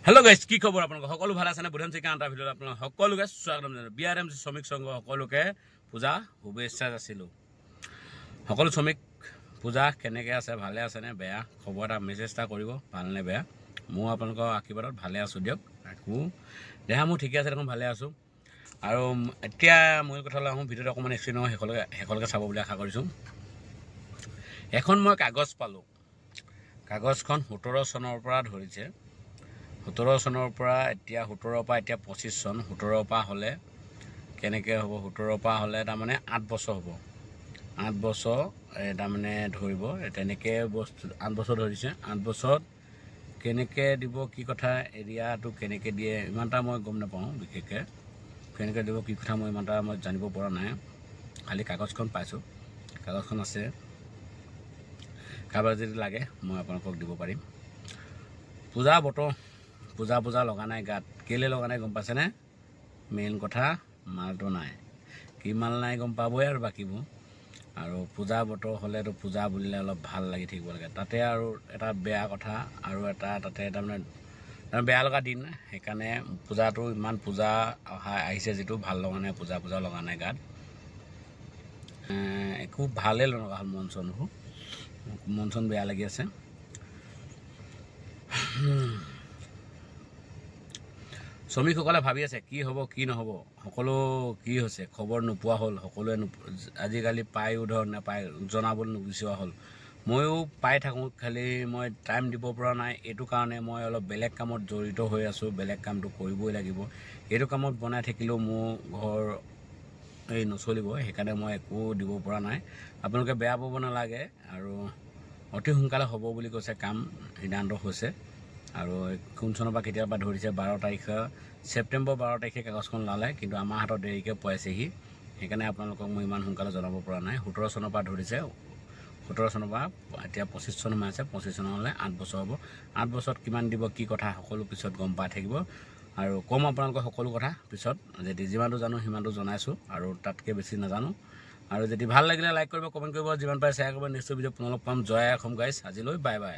hello guys की खबर आपन सकलो ভাল আছে না বুধন চিকা আন্টা ভিডিও আপন সকলো গাইস স্বাগতম জানাই বিআরএম শ্রমিক সংঘ সকলোকে পূজা শুভেচ্ছা যাচিলো সকলো শ্রমিক পূজা কেনেকে আছে ভালে আছে নে বেয়া খবৰ এটা মেছেজটা কৰিব ভাল নে বেয়া মু আপোনাক আশীৰ্বাদত ভালে আছো দিয়ক আকু দেহা মু ঠিকে আছে দেখোন ভালে আছো আৰু এতিয়া মই কথা লাহু ভিডিওটো অকমান এক্সপ্লেইন হেকলকে চাব বুলি আশা কৰিছো এখন মই কাগজ পালো কাগজখন 17 চনৰ পৰা ধৰিছে 17 চনৰ পৰা এতিয়া 17 পৰা এতিয়া 25 চন 17 পৰা হলে কেনেকে হ'ব 17 পৰা হলে তা মানে 8 বছৰ হ'ব 8 বছৰ এটা মানে ধৰিব তেনেকে বস্তু 8 বছৰ ধৰিছে 8 বছৰ কেনেকে দিব কি কথা এৰিয়াটো কেনেকে দিয়ে ইমানটা মই গম নাপাওঁ বিশেষকে কেনেকে দিব কি কথা মই ইমানটা মই জানিব পৰা নাই খালি কাগজখন পাইছো কাগজখন আছে কাগজ যদি লাগে মই আপোনাক দিব পাৰিম পূজা বটো পূজা লগা নাই গাত কেলে লগা নাই গম পাছে নে মেইন কথা মালটো নাই কি মাল নাই গম পাবই আৰু বাকিবো আৰু পূজা বতৰ হলে তো পূজা বুলিলে অলপ ভাল লাগি থাকিব লাগে তাতে আৰু এটা বেয়া কথা আৰু এটা তাতে তাৰমানে বেয়া লগা দিন সেইকাৰণে পূজাটো ইমান পূজা আহিছে যেটো ভাল লগা নাই পূজা লগা নাই গাত একো ভালে লগা হল মনচন বেয়া লাগি আছে শ্রমিকসকলে ভাবি আছে কি হ'ব কি নহব সকলো কি হৈছে খবৰ নোপোৱা হল সকলোৱে আজিকালি পায়ও ধৰ নাপায় জনাবলৈ নুবিচৰা হল ময়ো পাই থাকো খালি মই টাইম দিব পৰা নাই এটো কাৰণে মই অলপ বেলেগ কামত জড়িত হৈ আছো বেলেগ কামটো কৰিবই লাগিব এটো কামত বনাই থাকিলেও মোৰ ঘৰ এই নচলিব সেইকাৰণে মই একো দিব পৰা নাই আপোনালোকে বেয়া পাব নালাগে আৰু অতি সোনকালে হ'ব বুলি কৈছে কাম সিদ্ধান্ত হৈছে আৰু কোন চনৰ পৰা কেতিয়াবা ধৰিছে 12 তাৰিখ সেপ্টেম্বৰ 12 তাৰিখে কাগজখন লালে কিন্তু আমাৰ হাতত দেৰিকে পয়ছেহি সেইকাৰণে আপোনালোকক মই ইমান সোনকালে জনাব পৰা নাই 17 চনৰ পৰা ধৰিছে 17 চনৰ পৰা এতিয়া 25 চন মাছে 25 চন হলে 8 বছৰ হ'ব 8 বছৰত কিমান দিব কি কথা সকলো পিছত গম পাই থাকিব আৰু কম আপোনালোকক সকলো কথা পিছত যদি যিমানটো জানো হিমানটো জনাইছো আৰু তাতকে বেছি নাজানো আৰু যদি ভাল লাগিলে লাইক কৰিব কমেন্ট কৰিব যিমান পাৰে শেয়াৰ কৰিব নেক্সট ভিডিও পুনৰ লগ পাম জয় অসম গাইস আজিলৈ বাই বাই